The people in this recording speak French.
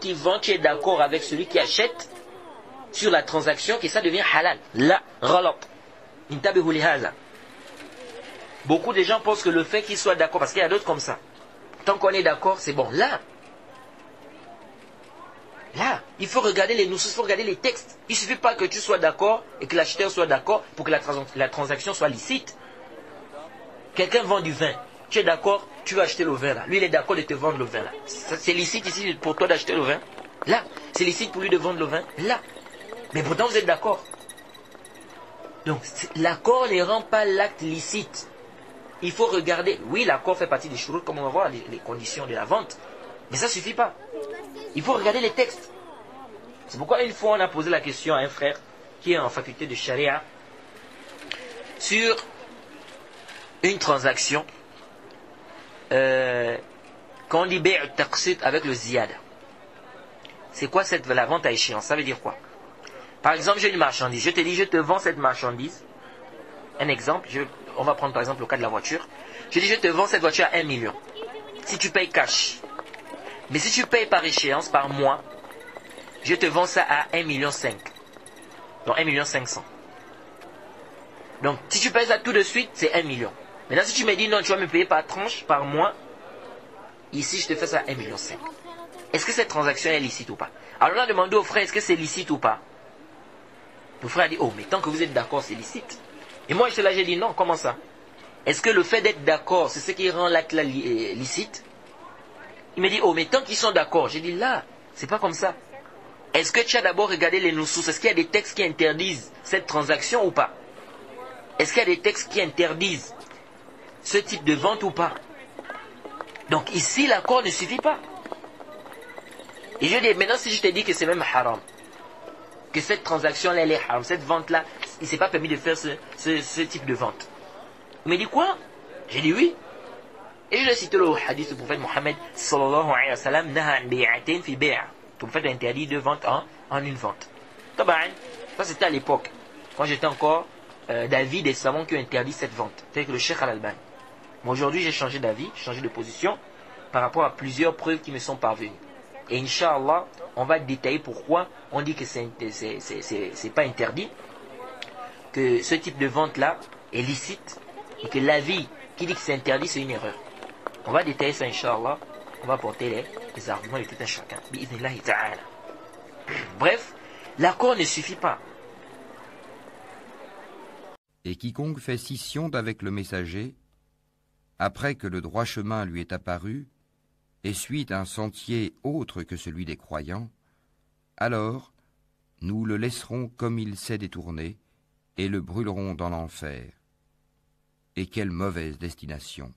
qui vend, tu es d'accord avec celui qui achète sur la transaction, que ça devient halal. Là, ghalat. Intabihu li hadha. Beaucoup de gens pensent que le fait qu'ils soient d'accord, parce qu'il y a d'autres comme ça, tant qu'on est d'accord, c'est bon. Là, il faut regarder les nusus, il faut regarder les textes. Il ne suffit pas que tu sois d'accord et que l'acheteur soit d'accord pour que la transaction soit licite. Quelqu'un vend du vin. Tu es d'accord, tu vas acheter le vin là. Lui, il est d'accord de te vendre le vin là. C'est licite ici pour toi d'acheter le vin. Là, c'est licite pour lui de vendre le vin. Là. Mais pourtant, vous êtes d'accord. Donc, l'accord ne rend pas l'acte licite. Il faut regarder. Oui, l'accord fait partie des shurut, comme on va voir, les conditions de la vente. Mais ça ne suffit pas. Il faut regarder les textes. C'est pourquoi une fois on a posé la question à un frère qui est en faculté de charia sur une transaction qu'on dit bay' taqsit avec le ziyada. C'est quoi la vente à échéance? Ça veut dire quoi? Par exemple, j'ai une marchandise. Je te dis, je te vends cette marchandise. Un exemple, on va prendre par exemple le cas de la voiture. Je dis, je te vends cette voiture à 1 million. Si tu payes cash. Mais si tu payes par échéance, par mois, je te vends ça à 1,5 million. Donc 1,5 million. Donc si tu payes ça tout de suite, c'est 1 million. Maintenant si tu me dis non, tu vas me payer par tranche, par mois, ici je te fais ça à 1,5 million. Est-ce que cette transaction est licite ou pas? Alors on a demandé au frère, est-ce que c'est licite ou pas? Le frère a dit, oh mais tant que vous êtes d'accord, c'est licite. Et moi j'étais là, j'ai dit non, comment ça? Est-ce que le fait d'être d'accord, c'est ce qui rend l'acte là licite? Il me dit, oh mais tant qu'ils sont d'accord, j'ai dit là, c'est pas comme ça. Est-ce que tu as d'abord regardé les nusus? Est-ce qu'il y a des textes qui interdisent cette transaction ou pas? Est-ce qu'il y a des textes qui interdisent ce type de vente ou pas? Donc ici, l'accord ne suffit pas. Et je dis, maintenant si je te dis que c'est même haram, que cette transaction-là, elle est haram, cette vente-là, il ne s'est pas permis de faire ce type de vente. Il me dit quoi? J'ai dit oui. Et je lui ai cité le hadith du prophète Mohammed sallallahu alayhi wa sallam, naha an bi'atin fi bi'a. Le prophète interdit deux ventes en une vente. Ça c'était à l'époque, quand j'étais encore d'avis des savants qui ont interdit cette vente, tel que le Cheikh Al-Albani. Mais aujourd'hui j'ai changé d'avis, j'ai changé de position par rapport à plusieurs preuves qui me sont parvenues. Et Inch'Allah, on va détailler pourquoi on dit que c'est pas interdit, que ce type de vente-là est licite, et que l'avis qui dit que c'est interdit, c'est une erreur. On va détailler ça, Inch'Allah. On va porter les arguments de tout un chacun. Bref, l'accord ne suffit pas. Et quiconque fait scission d'avec le messager, après que le droit chemin lui est apparu, et suit un sentier autre que celui des croyants, alors nous le laisserons comme il s'est détourné, et le brûlerons dans l'enfer. Et quelle mauvaise destination!